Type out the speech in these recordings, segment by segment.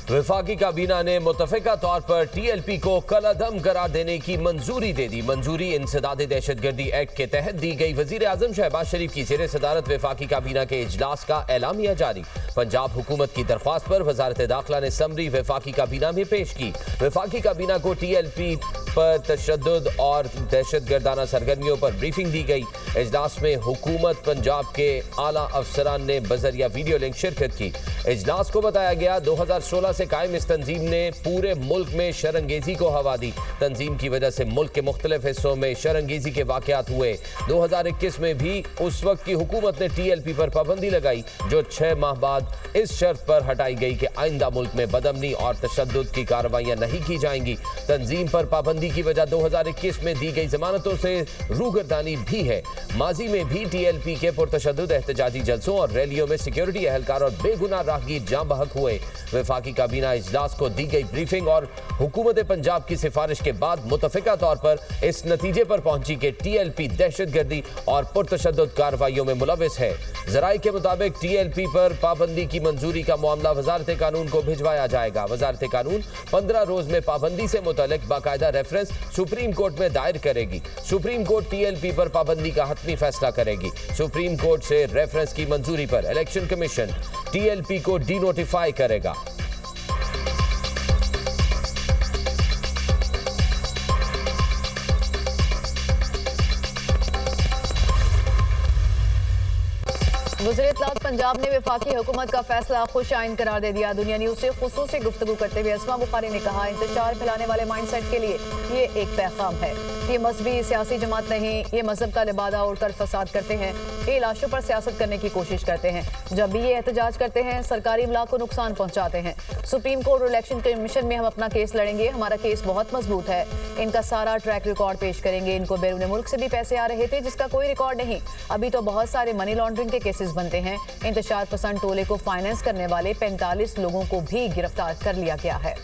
वफाकी काबीना ने मुतफ़िका तौर पर TLP को कलअदम करार देने की मंजूरी दे दी। मंजूरी इंसदाद दहशतगर्दी एक्ट के तहत दी गई। वजीर आजम शहबाज शरीफ की ज़ेर सदारत वफाकी काबीना के इजलास का एलामिया जारी। पंजाब हुकूमत की दरख्वास्त पर वजारत दाखिला ने समरी वफाकी काबीना में पेश की। वफाकी काबीना को TLP पर तशद्दुद और दहशतगर्दाना सरगर्मियों पर ब्रीफिंग दी गई। इजलास में हुकूमत पंजाब के आला अफसरान ने बजरिया वीडियो लिंक शिरकत की। इजलास को बताया गया 2016 से कायम इस तंजीम ने पूरे मुल्क में शरंगेजी को हवा दी। तंजीम की वजह से मुल्क के मुख्तलिफ हिस्सों में शरंगेजी के वाक़यात हुए। 2021 में भी उस वक्त की हुकूमत ने TLP पर पाबंदी लगाई, जो 6 माह बाद इस शर्त पर हटाई गई कि आइंदा मुल्क में बदअमनी और तशद्दुद की कार्रवाइयां नहीं की जाएंगी। तंजीम पर पाबंदी की वजह 2021 में दी गई जमानतों से रूगर्दानी भी है। माजी में भी TLP के पुरतशद्दुद एहतजाजी जलसों और रैलियों में सिक्योरिटी एहलकार और बेगुनाह राहगीर जाँ बहक हुए। वफाकी काबीना इजलास को दी गई ब्रीफिंग और हुकूमत पंजाब की सिफारिश के बाद मुतफ़िका तौर पर इस नतीजे पर पहुंची कि TLP दहशतगर्दी और पुरतशद्दुद कार्रवाइयों में मुलविस है। ज़राए के मुताबिक TLP पर पाबंदी की मंजूरी का मामला वजारत कानून को भिजवाया जाएगा। वजारत कानून 15 रोज में पाबंदी से मुतल्लिक बाकायदा रेफरेंस सुप्रीम कोर्ट में दायर करेगी। सुप्रीम कोर्ट TLP पर पाबंदी का हतमी फैसला करेगी। सुप्रीम कोर्ट से रेफरेंस की मंजूरी पर इलेक्शन कमीशन TLP को डीनोटिफाई करेगा। वज़ीर इत्तलात पंजाब ने वफाकी हुकूमत का फैसला खुश आइन करार दे दिया। दुनिया न्यूज से खुसूसी गुफ्तगू करते हुए अस्मा बुखारी ने कहा, इंतशार फैलाने वाले माइंडसेट के लिए ये एक पैगाम है। ये मजहबी सियासी जमात नहीं, ये मजहब का लिबादा उड़कर फसाद करते हैं। ये लाशों पर सियासत करने की कोशिश करते हैं। जब भी ये एहतजाज करते हैं, सरकारी इमलाक को नुकसान पहुंचाते हैं। सुप्रीम कोर्ट और इलेक्शन कमीशन में हम अपना केस लड़ेंगे। हमारा केस बहुत मजबूत है। इनका सारा ट्रैक रिकॉर्ड पेश करेंगे। इनको बैरून मुल्क से भी पैसे आ रहे थे जिसका कोई रिकॉर्ड नहीं। अभी तो बहुत सारे मनी लॉन्ड्रिंग के केसेस बनते हैं। इंतशार पसंद टोले को फाइनेंस करने वाले 45 लोगों को भी गिरफ्तार कर लिया गया है।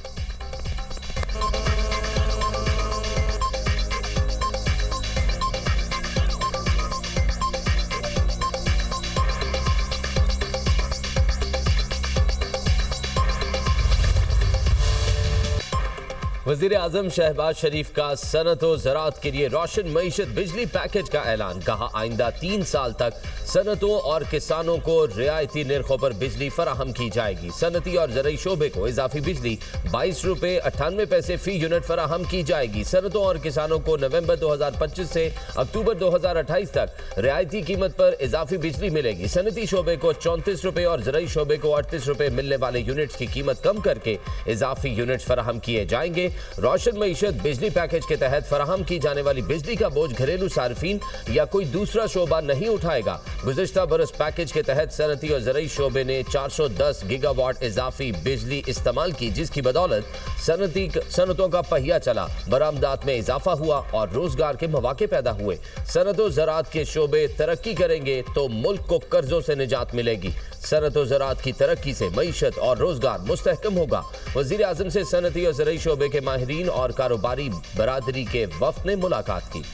वज़ीर आज़म शहबाज शरीफ का सनत व ज़राअत के लिए रोशन मईशत बिजली पैकेज का ऐलान। कहा, आइंदा 3 साल तक सनतों और किसानों को रियायती निर्खों पर बिजली फराहम की जाएगी। सनती और ज़रई शोबे को इजाफी बिजली 22 रुपये 98 पैसे फी यूनिट फराहम की जाएगी। सनतों और किसानों को नवंबर 2025 से अक्टूबर 2028 तक रियायती कीमत पर इजाफी बिजली मिलेगी। सनती शोबे को 34 रुपये और ज़रई शोबे को 38 रुपये मिलने वाले यूनिट्स की कीमत कम करके इजाफी यूनिट्स फराहम किए जाएंगे। रोशन मईशत बिजली पैकेज के तहत फराहम की जाने वाली बिजली का बोझ घरेलू सार्फिन या कोई दूसरा शोबा नहीं उठाएगा। गुज़िश्ता बरस पैकेज के तहत सनती और ज़रई शोबे ने 410 गीगावाट इजाफी बिजली इस्तेमाल की, जिसकी बदौलत सनतों का पहिया चला, बरामदात में इजाफा हुआ और रोजगार के मौके पैदा हुए। सनत और ज़राअत के शोबे तरक्की करेंगे तो मुल्क को कर्जों से निजात मिलेगी। सनत और ज़राअत की तरक्की से मईशत और रोजगार मुस्तहकम होगा। वज़ीर आज़म से सनती और ज़रई शोबे के माहिरीन और कारोबारी बरादरी के वफ़द ने मुलाकात की।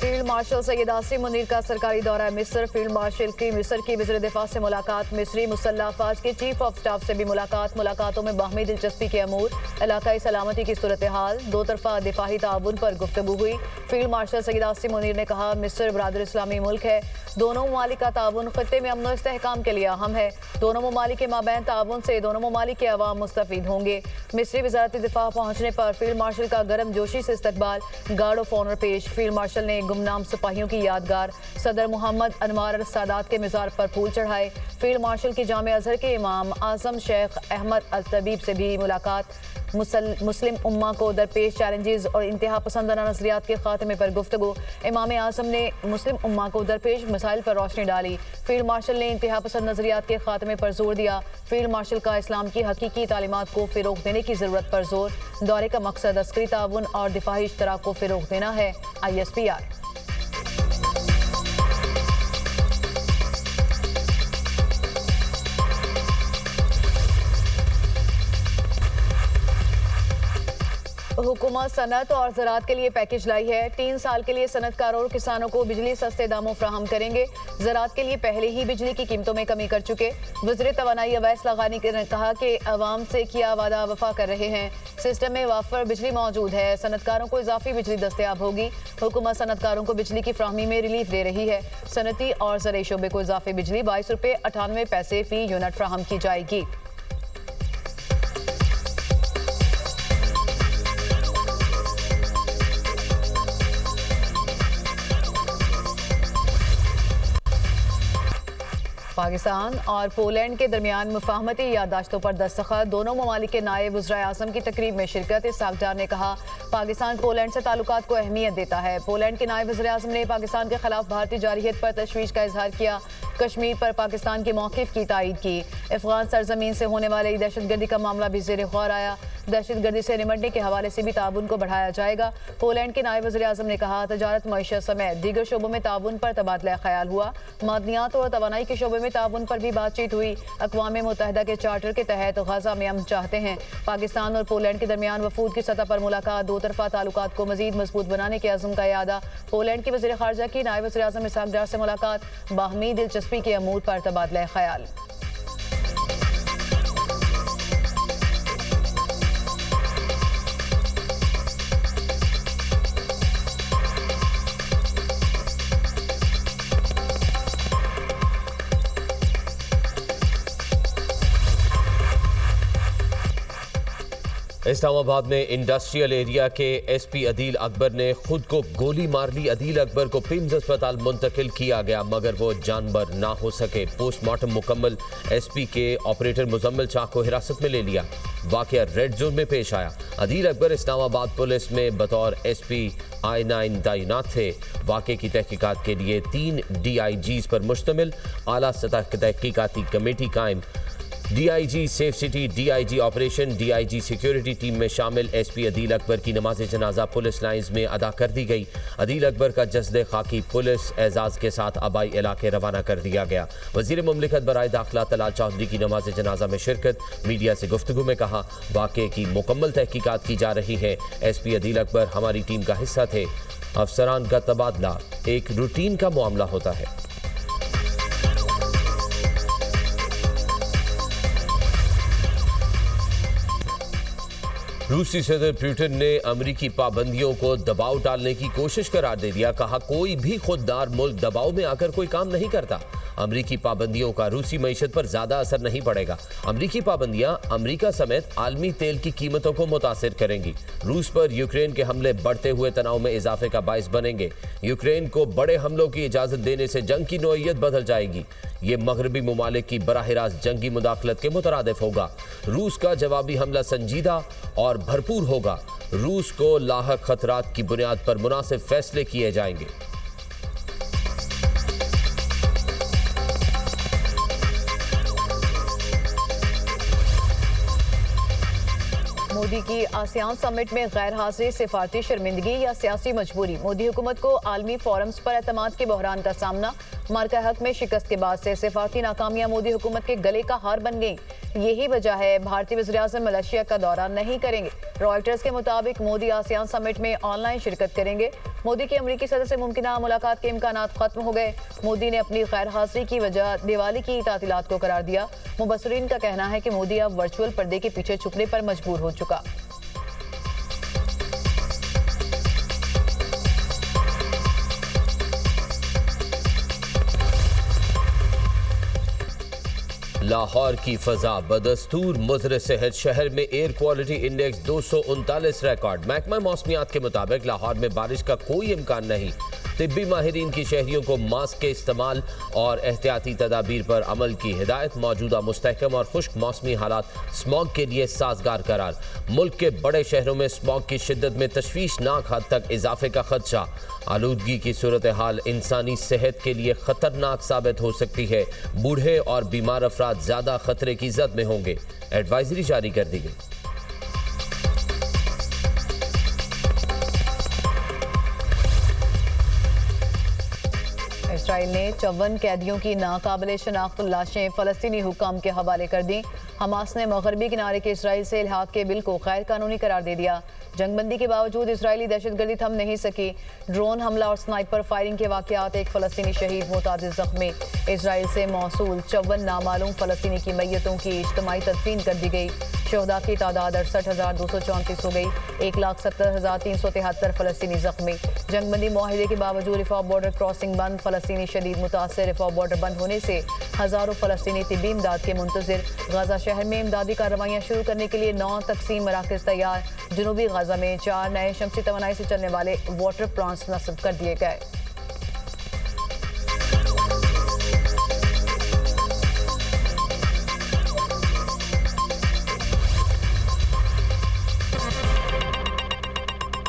फील्ड मार्शल सैयद आसिम मुनीर का सरकारी दौरा मिस्र। फील्ड मार्शल की मिस्र की वज़ीर दिफा से मुलाकात। मिस्री मुसल्लह अफवाज के चीफ ऑफ स्टाफ से भी मुलाकात। मुलाकातों में बाहमी दिलचस्पी के अमूर, इलाकाई सलामती की सूरत हाल, दो तरफा दिफाही ताउन पर गुफ्तगू हुई। फील्ड मार्शल सैयद आसिम मुनीर ने कहा, मिस्र बरादर इस्लामी मुल्क है। दोनों ममालिक का ताउन खत्ते में अमन व इस्तेहकाम के लिए अहम है। दोनों ममालिक के माबैन ताउन से दोनों ममालिक के अवाम मुस्तफीद होंगे। मिस्री वज़ारत दिफा पहुँचने पर फील्ड मार्शल का गर्म जोशी से इस्तकबाल, गार्ड ऑफ ऑनर पेश। फील्ड मार्शल ने गुमनाम सिपाहियों की यादगार सदर मोहम्मद अनवार अल सादात के मज़ार पर फूल चढ़ाए। फील्ड मार्शल की जामे अजहर के इमाम आज़म शेख अहमद अल तबीब से भी मुलाकात। मुस्लिम उम्मा को दरपेश चैलेंजेस और इंतहा पसंदाना नजरियात के खात्मे पर गुफ्तगू। इमाम आज़म ने मुस्लिम उम्मा को दरपेश मसाइल पर रोशनी डाली। फील्ड मार्शल ने इंतहा पसंद नजरियात के खात्मे पर जोर दिया। फील्ड मार्शल का इस्लाम की हकीकी तालीमात को फ़रोग़ देने की ज़रूरत पर जोर। दौरे का मकसद अस्करी ताउन और दिफाही इश्तराक को फ़रोग़ देना है। ISPR। हुकूमत सनत और ज़राअत के लिए पैकेज लाई है। 3 साल के लिए सनतकारों और किसानों को बिजली सस्ते दामों फराहम करेंगे। ज़राअत के लिए पहले ही बिजली की कीमतों में कमी कर चुके वज़ीर तवानाई अवैस लगानी ने कहा कि अवाम से किया वादा वफा कर रहे हैं। सिस्टम में वाफर बिजली मौजूद है, सनतकारों को इजाफी बिजली दस्तयाब होगी। हुकूमत सनतकारों को बिजली की फ्राहमी में रिलीफ दे रही है। सनती और ज़रई शोबे को इजाफी बिजली 22 रुपये 98 पैसे फी यूनिट फ्राहम की जाएगी। पाकिस्तान और पोलैंड के दरमियान मुफाहमती याददाश्तों पर दस्तखत। दोनों ममालिक के नायब वज़ीर आज़म की तकरीब में शिरकत। इसहाक डार ने कहा पाकिस्तान पोलैंड से ताल्लुकात को अहमियत देता है। पोलैंड के नायब वज़ीर आज़म ने पाकिस्तान के खिलाफ भारतीय जारहियत पर तशवीश का इजहार किया। कश्मीर पर पाकिस्तान के मौक़िफ़ की तायीद की। अफ़गान सरजमीन से होने वाली दहशतगर्दी का मामला भी ज़ेर गौर आया। दहशतगर्दी से निमटने के हवाले से भी ताउन को बढ़ाया जाएगा। पोलैंड के नायब वज़ीर आज़म ने कहा तजारत मईशत समेत दीगर शोबों में ताउन पर तबादला ख्याल हुआ। मादनियात और तवानाई के शोबे में ताउन पर भी बातचीत हुई। अक़वाम मुत्तहिदा के चार्टर के तहत गजा में हम चाहते हैं। पाकिस्तान और पोलैंड के दरमियान वफूद की सतह पर मुलाकात। दो तरफा ताल्लुकात को मज़ीद मजबूत बनाने के अज़्म का यादा। पोलैंड के वज़ीर ख़ारजा की नायब वज़ीर आज़म इसहाक डार से मुलाकात। बाहमी दिलचस्पी के अमूर पर तबादला ख्याल। इस्लामाबाद में इंडस्ट्रियल एरिया के एसपी अदील अकबर ने खुद को गोली मार ली। अदील अकबर को पिम्स अस्पताल मुंतकिल किया गया मगर वो जानबर ना हो सके। पोस्टमार्टम मुकम्मल। एसपी के ऑपरेटर मुजम्मिल शाह को हिरासत में ले लिया। वाकया रेड जोन में पेश आया। अदील अकबर इस्लामाबाद पुलिस में बतौर एसपी I9 तैनात थे। वाकये की तहकीकात के लिए 3 DIGs पर मुश्तमिल आला सतह की तहकीकाती कमेटी कायम। DIG safe city, DIG operation, DIG security team में शामिल। एसपी अदील अकबर की नमाज जनाजा पुलिस लाइन्स में अदा कर दी गई। अदील अकबर का जस्द खाकी पुलिस एजाज के साथ आबाई इलाके रवाना कर दिया गया। वजीर मुमलिकत बराए दाखिला तलाल चौधरी की नमाज जनाजा में शिरकत। मीडिया से गुफ्तगू में कहा वाकये की मुकम्मल तहकीकात की जा रही है। एसपी अदील अकबर हमारी टीम का हिस्सा थे। अफसरान का तबादला एक रूटीन का मामला होता है। रूसी सदर पुतिन ने अमरीकी पाबंदियों को दबाव डालने की कोशिश करार दे दिया। कहा कोई भी खुददार मुल्क दबाव में आकर कोई काम नहीं करता। अमरीकी पाबंदियों का रूसी मईशत पर ज्यादा असर नहीं पड़ेगा। अमरीकी पाबंदियां अमरीका समेत आलमी तेल की कीमतों को मुतासिर करेंगी। रूस पर यूक्रेन के हमले बढ़ते हुए तनाव में इजाफे का बाइस बनेंगे। यूक्रेन को बड़े हमलों की इजाजत देने से जंग की नौइयत बदल जाएगी। ये मगरबी मुमालिक की बराह रास्त जंगी मुदाखलत के मुतरादिफ होगा। रूस का जवाबी हमला संजीदा और भरपूर होगा। रूस को लाहक खतरात की बुनियाद पर मुनासिब फैसले किए जाएंगे। मोदी की आसियान समिट में गैर हाजिरी सिफारती शर्मिंदगी या सियासी मजबूरी। मोदी हुकूमत को आलमी फोरम्स पर एतमाद के बहरान का सामना। मार्का हक में शिकस्त के बाद से सिफारती नाकामियां मोदी हुकूमत के गले का हार बन गईं। यही वजह है भारतीय वज़ीर आज़म मलेशिया का दौरा नहीं करेंगे। रॉयटर्स के मुताबिक मोदी आसियान समिट में ऑनलाइन शिरकत करेंगे। मोदी की अमरीकी सदर से मुमकिना मुलाकात के इम्कानात खत्म हो गए। मोदी ने अपनी गैर हाजिरी की वजह दिवाली की तातीलात को करार दिया। मुबस्सरीन का कहना है कि मोदी अब वर्चुअल पर्दे के पीछे छुपने पर मजबूर हो चुका। लाहौर की फजा बदस्तूर मुज़र सेहत। शहर में एयर क्वालिटी इंडेक्स 239 रिकॉर्ड। महकमा मौसमियात के मुताबिक लाहौर में बारिश का कोई इम्कान नहीं। तिब्बी माहिरीन की शहरियों को मास्क के इस्तेमाल और एहतियाती तदाबीर पर अमल की हिदायत। मौजूदा मुस्तहकम और खुश्क मौसमी हालात स्मॉग के लिए साजगार करार। मुल्क के बड़े शहरों में स्मॉग की शिद्दत में तशवीशनाक हद तक इजाफे का खदशा। आलूदगी की सूरत हाल इंसानी सेहत के लिए खतरनाक साबित हो सकती है। बूढ़े और बीमार अफराद ज्यादा खतरे की जद में होंगे। एडवाइजरी जारी कर दी गई। इसराइल ने 54 कैदियों की नाकाबिले शनाख्त लाशें फ़लस्तीनी हुकाम के हवाले कर दी। हमास ने मगरबी किनारे के इसराइल से इल्हाक के बिल को गैर कानूनी करार दे दिया। जंगबंदी के बावजूद इजरायली दहशतगर्दी थम नहीं सकी। ड्रोन हमला और स्नाइपर फायरिंग के वाकयात, एक फ़लस्तीनी शहीद, मुतादिद ज़ख्मी। इजराइल से मौसूल 54 नामालूम फ़लस्तीनी की मैयतों की इज्तिमाई तदफीन कर दी गई। शहदा की तादाद 68,234 हो गई। 1,70,373 फ़लस्तीनी ज़ख्मी। जंगबंदी मुआहिदे के बावजूद रिफा बॉर्डर क्रॉसिंग बंद, फ़लस्तीनी शदीद मुतासर। रिफा बॉर्डर बंद होने से हज़ारों फ़लस्तीनी तिब्बी इमदाद के मुंतज़िर। गाज़ा शहर में इमदादी कार्रवाइयाँ शुरू करने के लिए 9 तकसीम मराकज़ तैयार। जनूबी गाज़ा में 4 नए शमसी तवानाई से चलने वाले वाटर प्लांट्स नस्ब कर दिए गए।